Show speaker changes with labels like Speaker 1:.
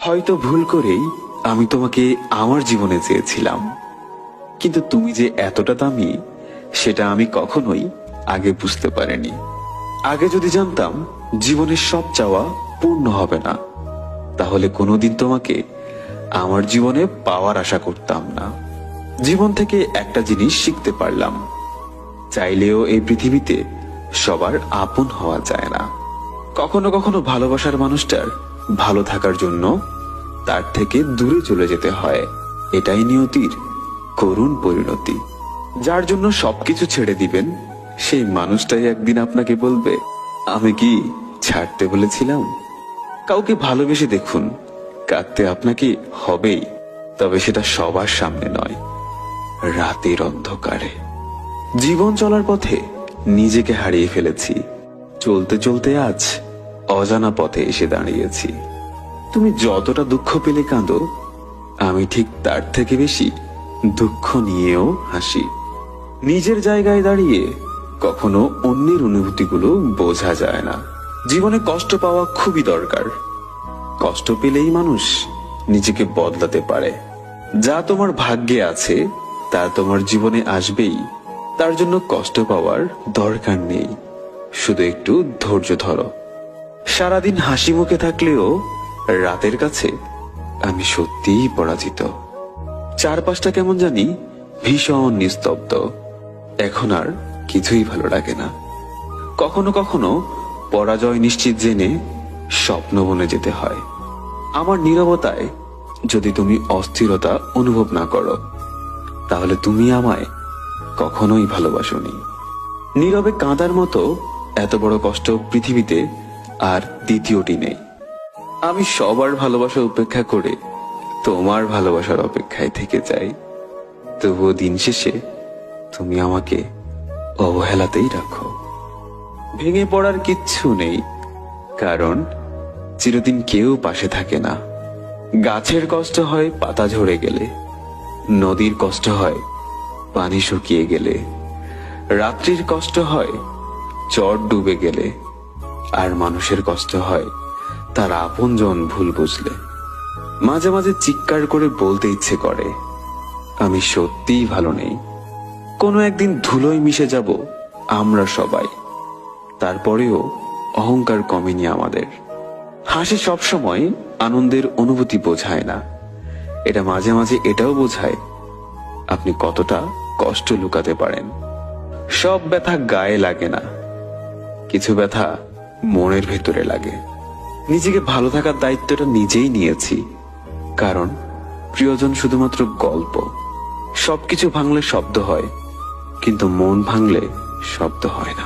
Speaker 1: হয়তো ভুল করেই আমি তোমাকে আমার জীবনে চেয়েছিলাম, কিন্তু তুমি যে এতটা দামি সেটা আমি কখনোই আগে বুঝতে পারিনি। আগে যদি জানতাম জীবনের সব চাওয়া পূর্ণ হবে না, তাহলে কোনোদিন তোমাকে আমার জীবনে পাওয়ার আশা করতাম না। জীবন থেকে একটা জিনিস শিখতে পারলাম, চাইলেও এই পৃথিবীতে সবার আপন হওয়া যায় না। কখনো কখনো ভালোবাসার মানুষটার ভালো থাকার জন্য তার থেকে দূরে চলে যেতে হয়। এটাই নিয়তির করুণ পরিণতি। যার জন্য সবকিছু ছেড়ে দিবেন, সেই মানুষটাই একদিন আপনাকে বলবে, আমি কি ছাড়তে বলেছিলাম? কাউকে ভালোবেসে দেখুন, কাঁদতে আপনাকে হবেই, তবে সেটা সবার সামনে নয়, রাতের অন্ধকারে। জীবন চলার পথে নিজেকে হারিয়ে ফেলেছি, চলতে চলতে আজ অজানা পথে এসে দাঁড়িয়েছি। তুমি যতটা দুঃখ পেলে কাঁদো, আমি ঠিক তার থেকে বেশি দুঃখ নিয়েও হাসি। নিজের জায়গায় দাঁড়িয়ে কখনো অন্যের অনুভূতিগুলো বোঝা যায় না। জীবনে কষ্ট পাওয়া খুবই দরকার। কষ্ট পেলেই মানুষ নিজেকে বদলাতে পারে। যা তোমার ভাগ্যে আছে তা তোমার জীবনে আসবেই, তার জন্য কষ্ট পাওয়ার দরকার নেই। শুধু একটু ধৈর্য ধরো। সারাদিন হাসি মুখে থাকলেও রাতের কাছে আমি সত্যিই পরাজিত। চারপাশটা কেমন জানি ভীষণ নিস্তব্ধ। এখন আর কিছুই ভালো লাগে না। কখনো কখনো পরাজয় নিশ্চিত জেনে স্বপ্ন বনে যেতে হয়। আমার নীরবতায় যদি তুমি অস্থিরতা অনুভব না করো, তাহলে তুমি আমায় কখনোই ভালোবাসোনি। নীরবে কাঁদার মতো এত বড় কষ্ট পৃথিবীতে আর দ্বিতীয়টি নেই। আমি সবার ভালোবাসা উপেক্ষা করে তোমার ভালোবাসার অপেক্ষায় থেকে যাই, তবুও দিন শেষে তুমি আমাকে অবহেলাতেই রাখো। ভেঙে পড়ার কিচ্ছু নেই, কারণ চিরদিন কেউ পাশে থাকে না। গাছের কষ্ট হয় পাতা ঝরে গেলে, নদীর কষ্ট হয় পানি শুকিয়ে গেলে, রাত্রির কষ্ট হয় চট ডুবে গেলে, আর মানুষের কষ্ট হয় তার আপনজন ভুল বুঝলে। মাঝে মাঝে চিৎকার করে বলতে ইচ্ছে করে, আমি সত্যিই ভালো নেই। কোনো একদিন ধুলোয় মিশে যাব আমরা সবাই, তারপরেও অহংকার কমেনি আমাদের। হাসি সবসময় আনন্দের অনুভূতি বোঝায় না, এটা মাঝে মাঝে এটাও বোঝায় আপনি কতটা কষ্ট লুকাতে পারেন। সব ব্যথা গায়ে লাগে না, কিছু ব্যথা মনের ভেতরে লাগে। নিজেকে ভালো থাকার দায়িত্বটা নিজেই নিয়েছি, কারণ প্রিয়জন শুধুমাত্র গল্প। সবকিছু ভাঙলে শব্দ হয়, কিন্তু মন ভাঙলে শব্দ হয় না।